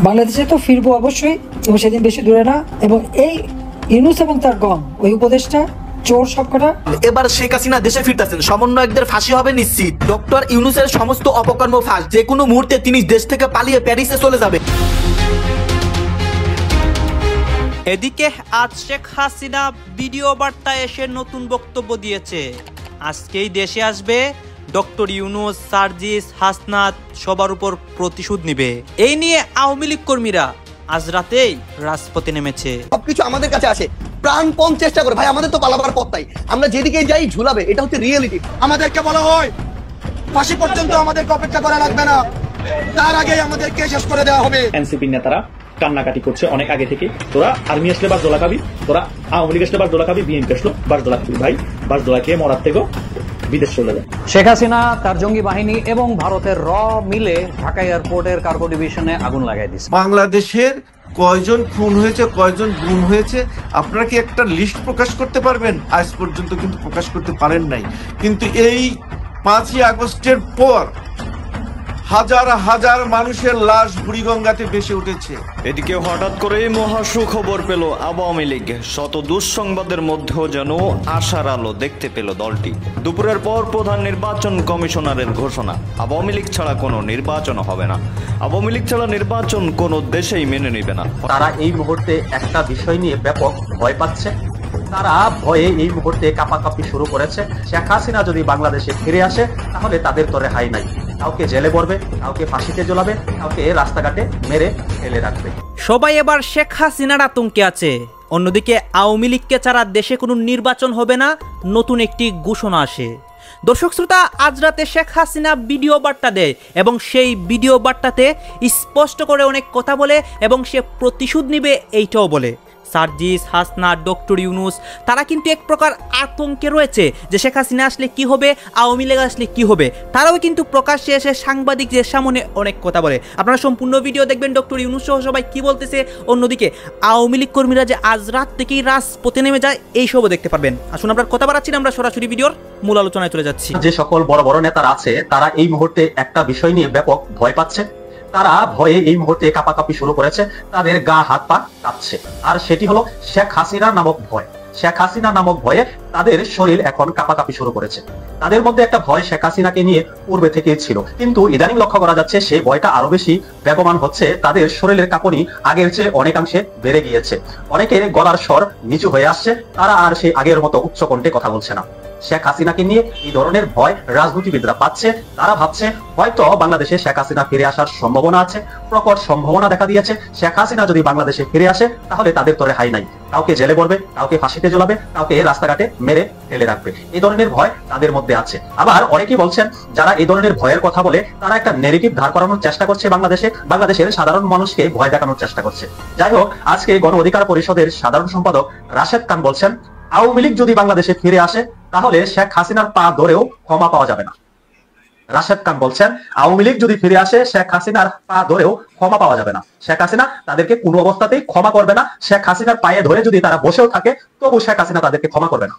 বাংলাদেশে তো ফিরবো অবশ্যই, এবং সেদিন বেশি দূরে না। এবং এই ইউনূস এবং তার গং, ওই উপদেশটা চোর সবকটা। এবার শেখ হাসিনা দেশে ফিরতেছেন, সমন্বয়কদের ফাঁসি হবে নিশ্চিত। ডক্টর ইউনূসের সমস্ত অপকর্ম ফাঁস, যে কোনো মুহূর্তে তিনি দেশ থেকে পালিয়ে প্যারিসে চলে যাবে। এদিকে আজ শেখ হাসিনা ভিডিও বার্তায় এসে নতুন বক্তব্য দিয়েছে। আজকেই দেশে আসবে ডক্টর ইউনূস, সার্জিস, হাসনাত সবার উপর প্রতিশোধ নিবে। এই নিয়ে আওয়ামী লীগ কর্মীরা আজ রাতেই রাজপথে নেমেছে। সবকিছু আমাদের কাছে আসে, প্রাণপণ চেষ্টা করে ভাই, আমাদের তো পালাবার পথ নাই, আমরা যেদিকে যাই ঝুলাবে, এটা হচ্ছে রিয়েলিটি। আমাদেরকে বলা হয় ফাঁসি পর্যন্ত আমাদেরকে অপেক্ষা করা লাগবে না, তার আগে আমাদেরকে শেষ করে দেওয়া হবে। এনসিপি নেতারা কান্নাকাটি করছে অনেক আগে থেকে, তোরা আর্মি আসলে বাস দোলা খাবি, তোরা আওয়ামী লীগ আসলে বাস দোলা খাবি, বিএনপি আসলো বাস দোলা খাবি। ভাই বাস দোলা খেয়ে মরার থেকেও বিদেশ চলে যায়। শেখ হাসিনা তার জঙ্গি বাহিনী এবং ভারতের মিলে ঢাকা এয়ারপোর্টের কার্গো ডিভিশনে আগুন লাগাই দিচ্ছে। বাংলাদেশের কয়জন খুন হয়েছে, কয়জন গুম হয়েছে, আপনারা কি একটা লিস্ট প্রকাশ করতে পারবেন? আজ পর্যন্ত কিন্তু প্রকাশ করতে পারেন নাই। কিন্তু এই 5ই আগস্টের পর হাজার হাজার মানুষের লাশ বুড়িগঙ্গাতে ভেসে উঠেছে। এদিকে হঠাৎ করে মহা সুখবর পেল আওয়ামী লীগ। শত দুঃসংবাদের মধ্যেও যেন আশার আলো দেখতে পেল দলটি। দুপুরের পর প্রধান নির্বাচন কমিশনারের ঘোষণা, আওয়ামী লীগ ছাড়া কোনো নির্বাচন হবে না। আওয়ামী লীগ ছাড়া নির্বাচন কোনো দেশেই মেনে নেবে না। তারা এই মুহূর্তে একটা বিষয় নিয়ে ব্যাপক ভয় পাচ্ছে। তারা ভয়ে এই মুহূর্তে কাঁপাকাঁপি শুরু করেছে। শেখ হাসিনা যদি বাংলাদেশে ফিরে আসে তাহলে তাদের তো রেহাই নাই। কাউকে জেলে পড়বে, কাউকে ফাঁসিতে ঝোলাবে, কাউকে রাস্তাঘাটে মেরে ফেলে রাখবে। সবাই এবার শেখ হাসিনার আতঙ্কে আছে। অন্যদিকে আওয়ামী লীগকে ছাড়া দেশে কোনো নির্বাচন হবে না, নতুন একটি ঘোষণা আসে। দর্শক শ্রোতা, আজ রাতে শেখ হাসিনা ভিডিও বার্তা দেয় এবং সেই ভিডিও বার্তাতে স্পষ্ট করে অনেক কথা বলে এবং সে প্রতিশোধ নিবে এইটাও বলে। সার্জিস, হাসনাত, ডক্টর ইউনূস তারা কিন্তু এক প্রকার আতঙ্কে রয়েছে যে শেখ হাসিনা আসলে কি হবে, আওয়ামী লীগ আসলে কি হবে। তারাও কিন্তু প্রকাশ্যে এসে সাংবাদিকদের সামনে অনেক কথা বলে। আপনারা সম্পূর্ণ ভিডিও দেখবেন ডক্টর ইউনূস সহ সবাই কি বলতেছে। অন্যদিকে আওয়ামী লীগ কর্মীরা যে আজ রাত থেকেই রাজপথে নেমে যায়, এইসবও দেখতে পারবেন। আসুন আমরা কথা বাড়াচ্ছি না, আমরা সরাসরি ভিডিওর মূল আলোচনায় চলে যাচ্ছি। যে সকল বড় বড় নেতারা আছে তারা এই মুহূর্তে একটা বিষয় নিয়ে ব্যাপক ভয় পাচ্ছে। তারা ভয়ে এই মুহূর্তে কাঁপাকাঁপি শুরু করেছে, তাদের গা হাত পা কাঁপছে। আর সেটি হলো শেখ হাসিনা নামক ভয়। শেখ হাসিনা নামক ভয়ে তাদের শরীর এখন কাঁপাকাঁপি শুরু করেছে। তাদের মধ্যে একটা ভয় শেখ হাসিনাকে নিয়ে পূর্বে থেকে ছিল, কিন্তু ইদানিং লক্ষ্য করা যাচ্ছে সেই ভয়টা আরো বেশি বেগবান হচ্ছে। তাদের শরীরের কাঁপুনি আগের চেয়ে অনেকাংশে বেড়ে গিয়েছে। অনেকের গলার স্বর নিচু হয়ে আসছে, তারা আর সেই আগের মতো উচ্চ কণ্ঠে কথা বলছে না। শেখ হাসিনাকে নিয়ে এই ধরনের ভয় রাজনীতিবিদরা পাচ্ছে। তারা ভাবছে হয়তো বাংলাদেশে শেখ হাসিনা ফিরে আসার সম্ভাবনা আছে, প্রকট সম্ভাবনা দেখা দিয়েছে। শেখ হাসিনা যদি বাংলাদেশে ফিরে আসে তাহলে তাদের তো রেহাই নাই। কাউকে জেলে পড়বে, কাউকে ফাঁসিতে ঝোলাবে, কাউকে রাস্তাঘাটে মেরে ফেলে রাখবে। এই ধরনের ভয় তাদের মধ্যে আছে। আবার অনেকেই বলছেন যারা এই ধরনের ভয়ের কথা বলে তারা একটা নেগেটিভ ধার করানোর চেষ্টা করছে, বাংলাদেশের সাধারণ মানুষকে ভয় দেখানোর চেষ্টা করছে। যাই হোক, আজকে গণ অধিকার পরিষদের সাধারণ সম্পাদক রাশেদ খান বলছেন আওয়ামী লীগ যদি বাংলাদেশে ফিরে আসে তাহলে শেখ হাসিনার পা ধরেও ক্ষমা পাওয়া যাবে না। রাশেদ খান বলছেন আওয়ামী লীগ যদি ফিরে আসে শেখ হাসিনার পা ধরেও ক্ষমা পাওয়া যাবে না। শেখ হাসিনা তাদেরকে কোনো অবস্থাতেই ক্ষমা করবে না। শেখ হাসিনার পায়ে ধরে যদি তারা বসেও থাকে তবু শেখ হাসিনা তাদেরকে ক্ষমা করবে না।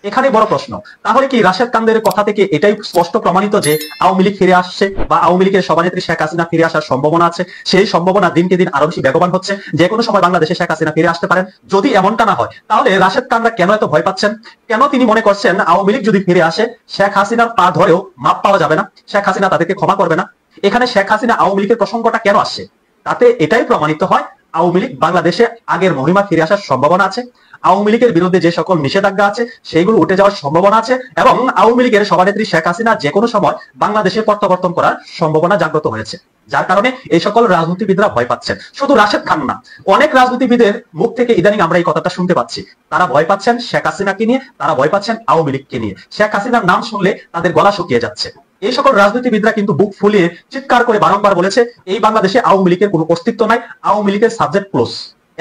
এখানে বড় প্রশ্ন, তাহলে কি রাশেদ খানদের কথা থেকে এটাই স্পষ্ট প্রমাণিত যে আওয়ামী লীগ ফিরে আসছে বা আওয়ামী লীগের সভানেত্রী শেখ হাসিনা ফিরে আসার সম্ভাবনা আছে? সেই সম্ভাবনা দিনকে দিন আরো বেশি বেগবান হচ্ছে। যে কোনো সময় বাংলাদেশে শেখ হাসিনা ফিরে আসতে পারেন। যদি এমনটা না হয় তাহলে রাশেদ খানরা কেন এত ভয় পাচ্ছেন? কেন তিনি মনে করছেন আওয়ামী লীগ যদি ফিরে আসে শেখ হাসিনার পা ধরেও মাপ পাওয়া যাবে না, শেখ হাসিনা তাদেরকে ক্ষমা করবে না? এখানে শেখ হাসিনা আওয়ামী লীগের প্রসঙ্গটা কেন আসছে? তাতে এটাই প্রমাণিত হয় আওয়ামী লীগ বাংলাদেশে আগের মহিমা ফিরে আসার সম্ভাবনা আছে। আওয়ামী লীগের বিরুদ্ধে যে সকল নিষেধাজ্ঞা আছে সেইগুলো উঠে যাওয়ার সম্ভাবনা আছে এবং আওয়ামী লীগের সভানেত্রী শেখ হাসিনা যে কোনো সময় বাংলাদেশে প্রত্যাবর্তন করার সম্ভাবনা জাগ্রত হয়েছে। যার কারণে এই সকল রাজনীতিবিদরা ভয় পাচ্ছেন। শুধু রাশেদ খান না, অনেক রাজনীতিবিদের মুখ থেকে ইদানিং আমরা এই কথাটা শুনতে পাচ্ছি। তারা ভয় পাচ্ছেন শেখ হাসিনাকে নিয়ে, তারা ভয় পাচ্ছেন আওয়ামী লীগকে নিয়ে। শেখ হাসিনার নাম শুনলে তাদের গলা শুকিয়ে যাচ্ছে। এই সকল রাজনীতিবিদরা কিন্তু বুক ফুলিয়ে চিৎকার করে বারংবার বলেছে এই বাংলাদেশে আওয়ামী লীগের কোনো অস্তিত্ব নাই, আওয়ামী লীগের সাবজেক্ট ক্লোজ।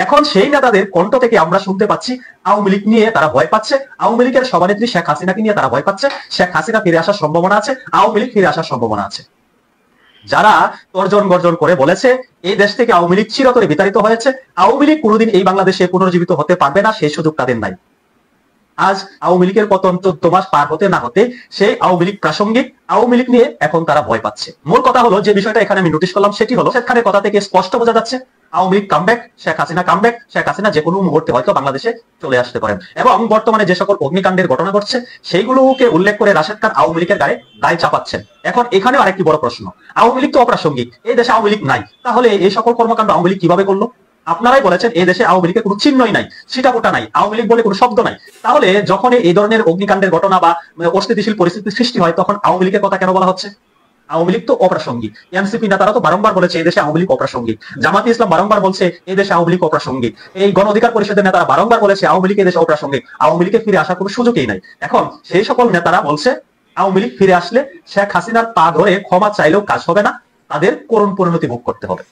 এখন সেই নেতাদের কণ্ঠ থেকে আমরা শুনতে পাচ্ছি আওয়ামী লীগ নিয়ে তারা ভয় পাচ্ছে, আওয়ামী লীগের সভানেত্রী শেখ হাসিনাকে নিয়ে তারা ভয় পাচ্ছে। শেখ হাসিনা ফিরে আসার সম্ভাবনা আছে, আওয়ামী লীগ ফিরে আসার সম্ভাবনা আছে। যারা তর্জন গর্জন করে বলেছে এই দেশ থেকে আওয়ামী লীগ চিরতরে বিতাড়িত হয়েছে, আওয়ামী লীগ কোনোদিন এই বাংলাদেশে পুনর্জীবিত হতে পারবে না, সেই সুযোগ তাদের নাই। আজ আওয়ামী লীগের পতন 14 মাস পার হতে না হতে সেই আওয়ামী লীগ প্রাসঙ্গিক, আওয়ামী লীগ নিয়ে এখন তারা ভয় পাচ্ছে। মূল কথা হলো যে বিষয়টা এখানে আমি নোটিশ করলাম সেটি হলো শেখ খানের কথা থেকে স্পষ্ট বোঝা যাচ্ছে আওয়ামী লীগ কামব্যাক, শেখ হাসিনা কামব্যাক, শেখ হাসিনা যে কোনো মুহূর্তে হয়তো বাংলাদেশে চলে আসতে পারেন। এবং বর্তমানে যে সকল অগ্নিকাণ্ডের ঘটনা ঘটছে সেইগুলোকে উল্লেখ করে রাশেদ খান আওয়ামী লীগের গায়ে দায় চাপাচ্ছেন। এখন এখানেও আরেকটি বড় প্রশ্ন, আওয়ামী লীগ তো অপ্রাসঙ্গিক, এই দেশে আওয়ামী লীগ নাই, তাহলে এই সকল কর্মকাণ্ড আওয়ামী লীগ কিভাবে করলো? আপনারাই বলেছেন এই দেশে আওয়ামী লীগের কোনো চিহ্নই নাই, সিটাপোটা নাই, আওয়ামী লীগ বলে কোনো শব্দ নাই। তাহলে যখন এই ধরনের অগ্নিকাণ্ডের ঘটনা বা অস্থিতিশীল পরিস্থিতির সৃষ্টি হয় তখন আওয়ামী লীগের কথা কেন বলা হচ্ছে? আওয়ামী লীগ তো অপ্রাসঙ্গিক। এনসিপি নেতারা তো বারংবার বলেছে এই দেশে আওয়ামী লীগ অপ্রাসঙ্গিক, জামাতে ইসলাম বারংবার বলছে এই দেশে আওয়ামী লীগ অপ্রাসঙ্গিক, এই গণ অধিকার পরিষদের নেতারা বারংবার বলেছে আওয়ামী লীগ এই দেশে অপ্রাসঙ্গিক, আওয়ামী লীগে ফিরে আসার কোনো সুযোগই নাই। এখন সেই সকল নেতারা বলছে আওয়ামী লীগ ফিরে আসলে শেখ হাসিনার পা ধরে ক্ষমা চাইলেও কাজ হবে না, তাদের করুণ পরিণতি ভোগ করতে হবে।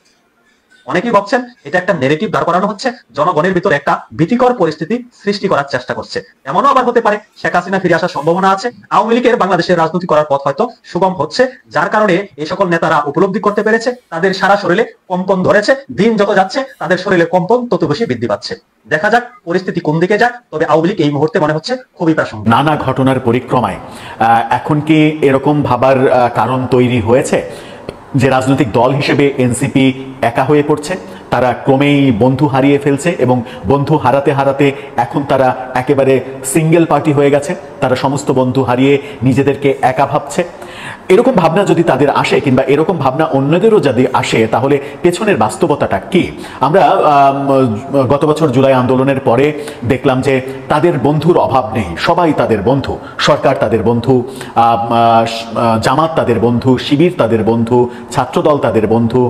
অনেকেই ভাবছেন এটা একটা নেগেটিভ দাঁড় করানো হচ্ছে, জনগণের ভিতরে একটা ভীতিকর পরিস্থিতি সৃষ্টি করার চেষ্টা করছে। এমনও আবার হতে পারে শেখ হাসিনা ফিরে আসার সম্ভাবনা আছে, আওয়ামী লীগের বাংলাদেশের রাজনীতি করার পথ হয়তো সুগম হচ্ছে, যার কারণে এই সকল নেতারা উপলব্ধি করতে পেরেছে তাদের সারা শরীরে কম্পন ধরেছে, দিন যত যাচ্ছে তাদের শরীরে কম্পন তত বেশি বৃদ্ধি পাচ্ছে। দেখা যাক পরিস্থিতি কোন দিকে যায়, তবে আওয়ামী লীগ এই মুহূর্তে মনে হচ্ছে খুবই প্রাসঙ্গিক। নানা ঘটনার পরিক্রমায় এখন কি এরকম ভাবার কারণ তৈরি হয়েছে যে রাজনৈতিক দল হিসেবে এনসিপি একা হয়ে পড়ছে, তারা ক্রমেই বন্ধু হারিয়ে ফেলছে এবং বন্ধু হারাতে হারাতে এখন তারা একেবারে সিঙ্গেল পার্টি হয়ে গেছে, তারা সমস্ত বন্ধু হারিয়ে নিজেদেরকে একা ভাবছে? এরকম ভাবনা যদি তাদের আসে কিংবা এরকম ভাবনা অন্যদেরও যদি আসে তাহলে পেছনের বাস্তবতাটা কি? আমরা গত বছর জুলাই আন্দোলনের পরে দেখলাম যে তাদের বন্ধুর অভাব নেই, সবাই তাদের বন্ধু, সরকার তাদের বন্ধু, জামাত তাদের বন্ধু, শিবির তাদের বন্ধু, ছাত্রদল তাদের বন্ধু,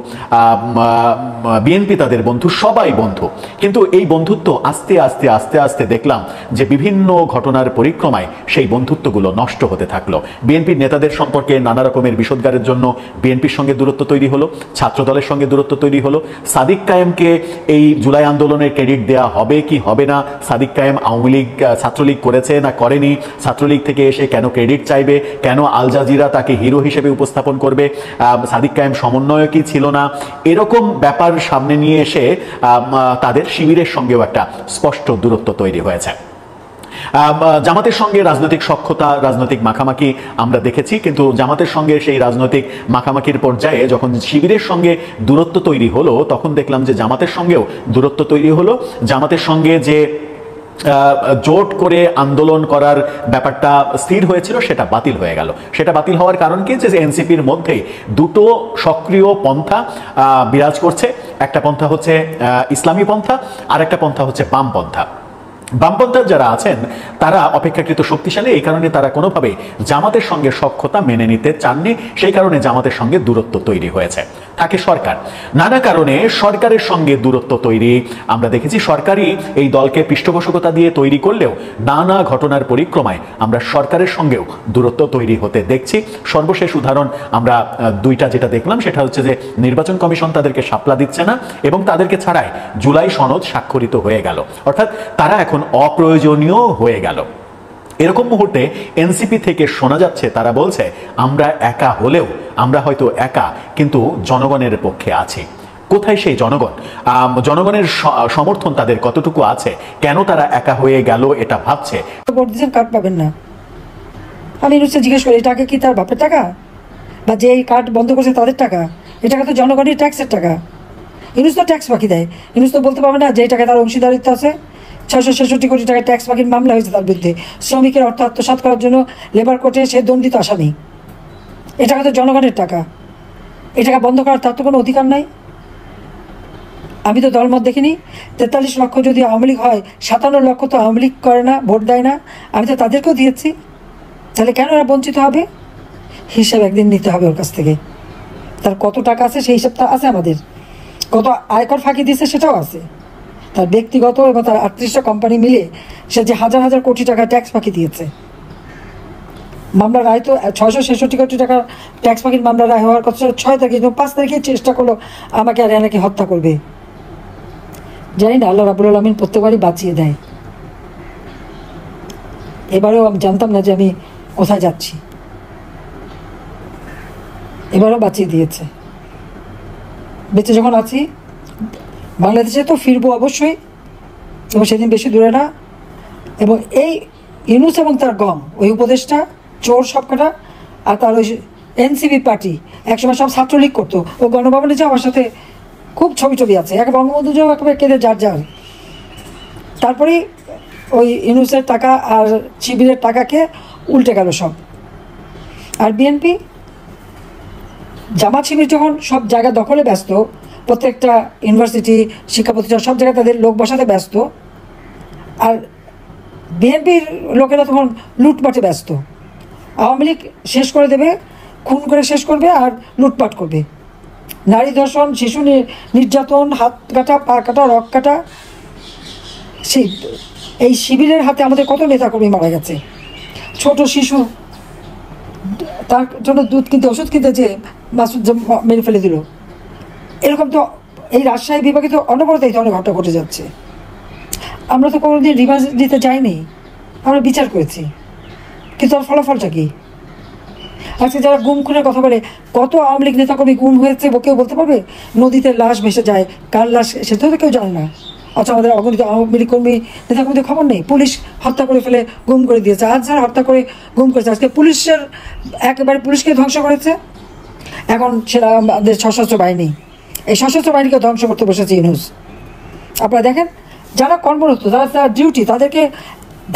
বিএনপি তাদের বন্ধু, সবাই বন্ধু। কিন্তু এই বন্ধুত্ব আস্তে আস্তে আস্তে আস্তে দেখলাম যে বিভিন্ন ঘটনার পরিক্রমায় সেই বন্ধুত্বগুলো নষ্ট হতে থাকলো। বিএনপির নেতাদের সম্পর্কে নানা রকমের বিষোদ্গারের জন্য বিএনপির সঙ্গে দূরত্ব তৈরি হলো, ছাত্রদলের সঙ্গে দূরত্ব তৈরি হলো। সাদিক কায়েমকে এই জুলাই আন্দোলনের ক্রেডিট দেয়া হবে কি হবে না? সাদিক কায়েম আওয়ামী লীগ ছাত্রলীগ করেছে না করেনি? ছাত্রলীগ থেকে এসে কেন ক্রেডিট চাইবে? কেন আল জাজিরা তাকে হিরো হিসেবে উপস্থাপন করবে? সাদিক কায়েম সমন্বয়কই ছিল না? এরকম ব্যাপার সামনে নিয়ে এসে তাদের শিবিরের সঙ্গেও একটা স্পষ্ট দূরত্ব তৈরি হয়েছে। জামাতের সঙ্গে রাজনৈতিক সখ্যতা, রাজনৈতিক মাখামাখি আমরা দেখেছি, কিন্তু জামাতের সঙ্গে সেই রাজনৈতিক মাখামাখির পর্যায়ে যখন শিবিরের সঙ্গে দূরত্ব তৈরি হলো তখন দেখলাম যে জামাতের সঙ্গেও দূরত্ব তৈরি হলো। জামাতের সঙ্গে যে জোট করে আন্দোলন করার ব্যাপারটা স্থির হয়েছিল সেটা বাতিল হয়ে গেল। সেটা বাতিল হওয়ার কারণ কি? যে এনসিপির মধ্যে দুটো সক্রিয় পন্থা বিরাজ করছে। একটা পন্থা হচ্ছে ইসলামী পন্থা, আর একটা পন্থা হচ্ছে বামপন্থা। বামপন্থার যারা আছেন তারা অপেক্ষাকৃত শক্তিশালী, এই কারণে তারা কোনোভাবে জামাতের সঙ্গে সখ্যতা মেনে নিতে চাননি, সেই কারণে জামাতের সঙ্গে দূরত্ব তৈরি হয়েছে। থাকে সরকার, নানা কারণে সরকারের সঙ্গে দূরত্ব তৈরি আমরা দেখেছি। সরকারই এই দলকে পৃষ্ঠপোষকতা দিয়ে তৈরি করলেও নানা ঘটনার পরিক্রমায় আমরা সরকারের সঙ্গেও দূরত্ব তৈরি হতে দেখছি। সর্বশেষ উদাহরণ আমরা দুইটা যেটা দেখলাম সেটা হচ্ছে যে নির্বাচন কমিশন তাদেরকে শাপলা দিচ্ছে না এবং তাদেরকে ছাড়াই জুলাই সনদ স্বাক্ষরিত হয়ে গেল, অর্থাৎ তারা এখন অপ্রয়োজনীয় হয়ে গেল। এরকম মুহূর্তে এনসিপি থেকে শোনা যাচ্ছে তারা বলছে আমরা একা হলেও আমরা হয়তো একা, কিন্তু জনগণের পক্ষে আছি। কোথায় সেই জনগণ? জনগণের সমর্থন তাদের কতটুকু আছে? কেন তারা একা হয়ে গেল এটা ভাবছে। কার্ড পাবেন না। আমি নিশ্চয় জিজ্ঞেস করি টাকা কি তার বাপের টাকা, বা যে এই কার্ড বন্ধ করছে তাদের টাকা? এই টাকা তো জনগণের ট্যাক্সের টাকা। ইউনুস তো ট্যাক্স বাকি দেয়, ইউনুস তো বলতে পারবে না যে টাকা তার অংশীদারিত্ব আছে। 666 কোটি টাকা ট্যাক্স বাকির মামলা হয়েছে তার বিরুদ্ধে, শ্রমিকের অর্থ আত্মসাৎ করার জন্য লেবার কোর্টে সে দণ্ডিত আসামি। এ টাকা তো জনগণের টাকা, এ টাকা বন্ধ করার তার তো কোনো অধিকার নাই। আমি তো দলমত দেখিনি। 43 লক্ষ যদি আওয়ামী লীগ হয়, 57 লক্ষ তো আওয়ামী লীগ করে না, ভোট দেয় না, আমি তো তাদেরকেও দিয়েছি। তাহলে কেন এরা বঞ্চিত হবে? হিসাব একদিন নিতে হবে ওর কাছ থেকে। তার কত টাকা আছে সেই হিসাবটা আছে আমাদের, কত আয়কর ফাঁকি দিয়েছে সেটাও আছে। তার ব্যক্তিগত এবং তার 38টা কোম্পানি মিলে সে যে হাজার হাজার কোটি টাকা ট্যাক্স ফাঁকি দিয়েছে। মামলার রায় তো 666 কোটি টাকা ট্যাক্স ফাঁকির মামলার রায় হওয়ার কথা 6 তারিখে, 5 তারিখে চেষ্টা করলো আমাকে আর এনাকে হত্যা করবে। জানি না, আল্লাহ রাব্বুল আলামিন প্রত্যেকবারই বাঁচিয়ে দেয়। এবারেও আমি জানতাম না যে আমি কোথায় যাচ্ছি, এবারও বাঁচিয়ে দিয়েছে। বেঁচে যখন আছি বাংলাদেশে তো ফিরবো অবশ্যই, এবং সেদিন বেশি দূরে না। এবং এই ইউনূস এবং তার গং, ওই উপদেষ্টা চোর সবকটা, আর তার ওই এনসিপি পার্টি একসময় সব ছাত্রলীগ করতো। ও গণভবনে যে আমার সাথে খুব ছবি আছে, এক বঙ্গবন্ধু যাও একেবারে কেঁদে যার। তারপরে ওই ইউনূসের টাকা আর শিবিরের টাকাকে উল্টে গেল সব। আর বিএনপি জামাত শিবির যখন সব জায়গা দখলে ব্যস্ত, প্রত্যেকটা ইউনিভার্সিটি, শিক্ষা প্রতিষ্ঠান সব জায়গায় তাদের লোক বসাতে ব্যস্ত, আর বিএনপির লোকেরা তখন লুটপাটে ব্যস্ত। আওয়ামী লীগ শেষ করে দেবে, খুন করে শেষ করবে আর লুটপাট করবে। নারী ধর্ষণ, শিশু নির্যাতন, হাত কাটা, পা কাটা, রক কাটা, এই শিবিরের হাতে আমাদের কত নেতাকর্মী মারা গেছে। ছোট শিশু, তার জন্য দুধ কিনতে, ওষুধ কিনতে যে মাসুদ মেরে ফেলে দিল। এরকম তো এই রাজশাহী বিভাগে তো অনবরত এই ধরনের ঘটনা ঘটে যাচ্ছে। আমরা তো কোনোদিন রিভার্স দিতে যাইনি, আমরা বিচার করেছি, কিন্তু তার ফলাফলটা কি? আজকে যারা গুম খুনের কথা বলে, কত আওয়ামী লীগ নেতাকর্মী গুম হয়েছে কেউ বলতে পারবে? নদীতে লাশ ভেসে যায়, কার লাশ সেটাও তো কেউ জানে না। অথচ আমাদের অগণিত আওয়ামী লীগ কর্মী নেতাকর্মীদের খবর নেই। পুলিশ হত্যা করে ফেলে গুম করে দিয়েছে, আজ যারা হত্যা করে গুম করেছে, আজকে পুলিশের একেবারে পুলিশকে ধ্বংস করেছে। এখন সেটা আমাদের সশস্ত্র বাহিনী, এই সশস্ত্র বাহিনীকে ধ্বংস করতে বসেছে ইউনূস। আপনারা দেখেন, যারা কর্মরত, তার ডিউটি, তাদেরকে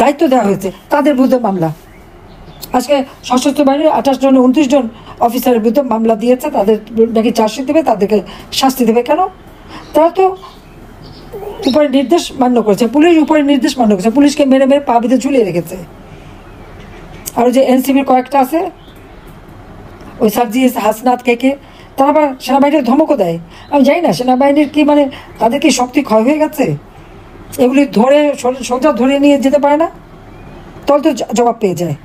দায়িত্ব দেওয়া হয়েছে, তাদের বিরুদ্ধে মামলা। আজকে সশস্ত্র বাহিনীর 28 জন 29 জন অফিসারের বিরুদ্ধে মামলা দিয়েছে, তাদের নাকি চার্জশিট দেবে, তাদেরকে শাস্তি দেবে। কেন? তারা তো উপরে নির্দেশ মান্য করেছে, পুলিশ উপরে নির্দেশ মান্য করেছে, পুলিশকে মেরে পা বেঁধে ঝুলিয়ে রেখেছে। আর যে এনসিপির কয়েকটা আছে, ওই সার্জিস, হাসনাত, কে তারা আবার সেনাবাহিনীর ধমকও দেয়। আমি জানি না সেনাবাহিনীর কি মানে তাদের কি শক্তি ক্ষয় হয়ে গেছে? এগুলি ধরে সোজা ধরে নিয়ে যেতে পারে না, তখন তো জবাব পেয়ে যায়।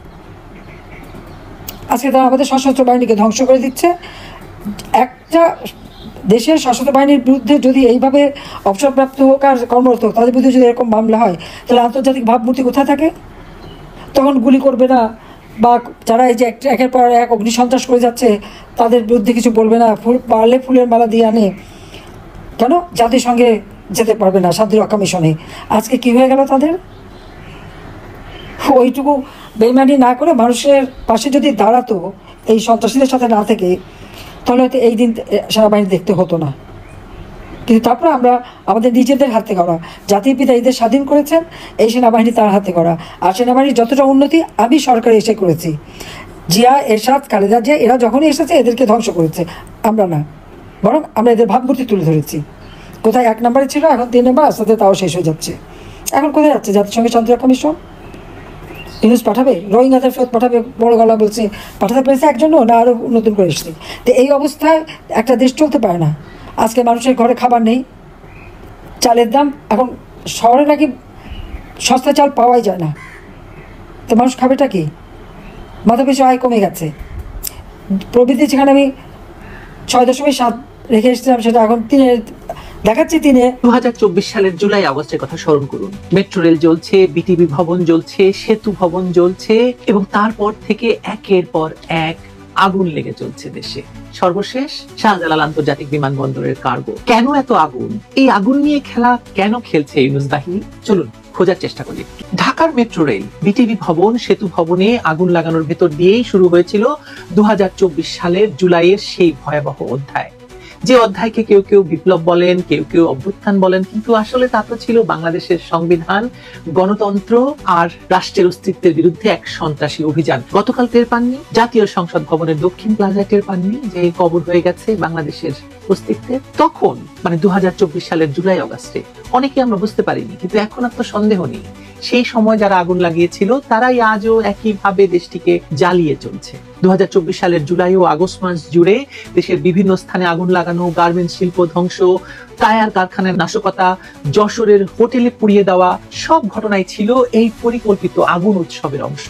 আজকে তারা আমাদের সশস্ত্র বাহিনীকে ধ্বংস করে দিচ্ছে। একটা দেশের সশস্ত্র বাহিনীর বিরুদ্ধে যদি এইভাবে অবসরপ্রাপ্ত হোক আর কর্মরত হোক, তাদের বিরুদ্ধে যদি এরকম মামলা হয়, তাহলে আন্তর্জাতিক ভাবমূর্তি কোথায় থাকে? তখন গুলি করবে না, বা যারা এই যে একের পর এক অগ্নিসন্ত্রাস করে যাচ্ছে তাদের বিরুদ্ধে কিছু বলবে না, পারলে ফুলের মালা দিয়ে আনে। কেন? জাতিসংঘে যেতে পারবে না, শান্তি রক্ষা মিশনে। আজকে কি হয়ে গেল তাদের? ওইটুকু বেইমানি না করে মানুষের পাশে যদি দাঁড়াতো, এই সন্ত্রাসীদের সাথে না থেকে, তাহলে হয়তো এই দিন সেনাবাহিনী দেখতে হতো না। কিন্তু তারপরে আমরা আমাদের নিজেদের হাতে করা, জাতির পিতা এদের স্বাধীন করেছেন, এই সেনাবাহিনী তার হাতে করা। আর সেনাবাহিনীর যতটা উন্নতি আমি সরকারে এসে করেছি। জিয়া, এরশাদ, খালেদা জিয়া এরা যখনই এসেছে এদেরকে ধ্বংস করেছে, আমরা না, বরং আমরা এদের ভাবমূর্তি তুলে ধরেছি। কোথায় 1 নম্বরে ছিল, এখন 3 নম্বর, আস্তে আস্তে তাও শেষ হয়ে যাচ্ছে। এখন কোথায় যাচ্ছে জাতিসংঘের শান্তি রক্ষা মিশন? ইউনূস পাঠাবে, রোহিঙ্গাদের ফেরত পাঠাবে, বড় গলা বলছে। পাঠাতে পেরেছে একজনও না, আরও নতুন করে এসছে। তো এই অবস্থায় একটা দেশ চলতে পারে না। আজকে মানুষের ঘরে খাবার নেই, চালের দাম, এখন শহরে নাকি সস্তা চাল পাওয়াই যায় না, তো মানুষ খাবেটা কি? মাথাপিছু আয় কমে গেছে। প্রবৃদ্ধি যেখানে আমি 6.7 রেখে এসেছিলাম, সেটা এখন 3 দেখাচ্ছি। 2024 সালের জুলাই আগস্টের কথা স্মরণ করুন। মেট্রো রেল জ্বলছে, বিটিভি ভবন জ্বলছে, সেতু ভবন জ্বলছে, এবং তারপর থেকে একের পর এক আগুন লেগে চলছে দেশে। সর্বশেষ শাহজালাল আন্তর্জাতিক বিমানবন্দরের কার্গো। কেন এত আগুন? এই আগুন নিয়ে খেলা কেন খেলছে ইউনূস বাহিনী? চলুন খোঁজার চেষ্টা করি। ঢাকার মেট্রো রেল, বিটিভি ভবন, সেতু ভবনে আগুন লাগানোর ভেতর দিয়েই শুরু হয়েছিল 2024 সালের জুলাইয়ের সেই ভয়াবহ অধ্যায়। যে অধ্যায়কে কেউ কেউ বিপ্লব বলেন, কেউ কেউ অভ্যুত্থান বলেন, কিন্তু আসলে তা তো ছিল বাংলাদেশের সংবিধান, গণতন্ত্র আর রাষ্ট্রের অস্তিত্বের বিরুদ্ধে এক সন্ত্রাসী অভিযান। গতকাল টের পাননি? জাতীয় সংসদ ভবনের দক্ষিণ প্লাজায় টের পাননি যে কবর হয়ে গেছে বাংলাদেশের অস্তিত্বের? তখন মানে 2024 সালের জুলাই আগস্টে অনেকে আমরা বুঝতে পারিনি, কিন্তু এখন আর তো সন্দেহ নেই, সেই সময় যারা আগুন লাগিয়েছিল তারাই আজও একইভাবে দেশটিকে জ্বালিয়ে চলছে। 2024 সালের জুলাই ও আগস্ট মাস জুড়ে দেশের বিভিন্ন স্থানে আগুন লাগানো, গার্মেন্টস শিল্প ধ্বংস, টায়ার কারখানার নাশকতা, যশোরের হোটেলে পুড়িয়ে দেওয়া, সব ঘটনাই ছিল এই পরিকল্পিত আগুন উৎসবের অংশ।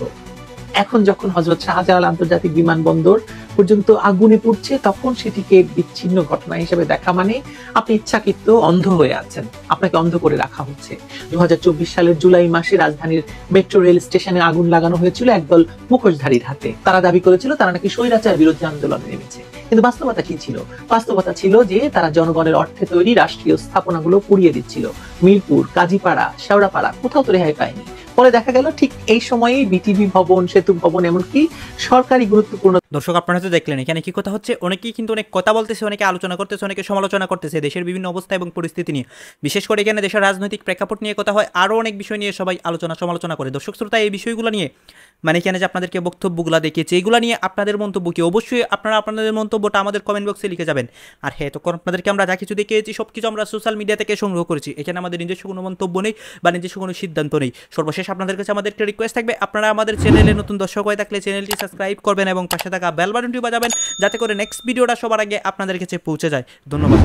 এখন যখন হযরত শাহজালাল আন্তর্জাতিক বিমানবন্দর পর্যন্ত আগুনে পুড়ছে, তখন সেটিকে বিচ্ছিন্ন ঘটনা হিসেবে দেখা মানে আপনি ইচ্ছাকৃত অন্ধ হয়ে আছেন, আপনাকে অন্ধ করে রাখা হচ্ছে। 2024 সালের জুলাই মাসে রাজধানীর মেট্রো রেল স্টেশনে আগুন লাগানো হয়েছিল একদল মুখোশধারীর হাতে। তারা দাবি করেছিল তারা নাকি স্বৈরাচার বিরোধী আন্দোলনে নেমেছে, কিন্তু বাস্তবতা কি ছিল? বাস্তবতা ছিল যে তারা জনগণের অর্থে তৈরি রাষ্ট্রীয় স্থাপনাগুলো পুড়িয়ে দিচ্ছিল। মিরপুর, কাজীপাড়া, শেওড়াপাড়া কোথাও তো রেহাই পায়নি। পরে দেখা গেল ঠিক এই সময়েই বিটিভি ভবন, সেতু ভবন, এমনকি সরকারি গুরুত্বপূর্ণ। দর্শক আপনারা তো দেখলেন এখানে কি কথা হচ্ছে, অনেকেই কিন্তু অনেক কথা বলতেছে, অনেকে আলোচনা করতেছে, অনেকে সমালোচনা করতেছে দেশের বিভিন্ন অবস্থা এবং পরিস্থিতি নিয়ে। বিশেষ করে এখানে দেশের রাজনৈতিক প্রেক্ষাপট নিয়ে কথা হয়, আরও অনেক বিষয় নিয়ে সবাই আলোচনা সমালোচনা করে। দর্শক শ্রোতা, এই বিষয়গুলো নিয়ে মানে এখানে যে আপনাদেরকে বক্তব্যগুলো দেখিয়েছে, এইগুলো নিয়ে আপনাদের মন্তব্য কি? অবশ্যই আপনারা আপনাদের মন্তব্যটা আমাদের কমেন্ট বক্সে লিখে যাবেন। আর হ্যাঁ, তখন আপনাদেরকে আমরা যা কিছু দেখিয়েছি সব কিছু আমরা সোশ্যাল মিডিয়া থেকে সংগ্রহ করেছি, এখানে আমাদের নিজস্ব কোনো মন্তব্য নেই বা নিজস্ব কোনো সিদ্ধান্ত নেই। সর্বশেষ আপনাদের কাছে আমাদের একটা রিকোয়েস্ট থাকবে, আপনারা আমাদের চ্যানেলে নতুন দর্শক হয়ে থাকলে চ্যানেলটি সাবস্ক্রাইব করবেন এবং পাশে থাকা বেল বাটনটি বাজাবেন, যাতে করে নেক্সট ভিডিওটা সবার আগে আপনাদের কাছে পৌঁছে যায়। ধন্যবাদ।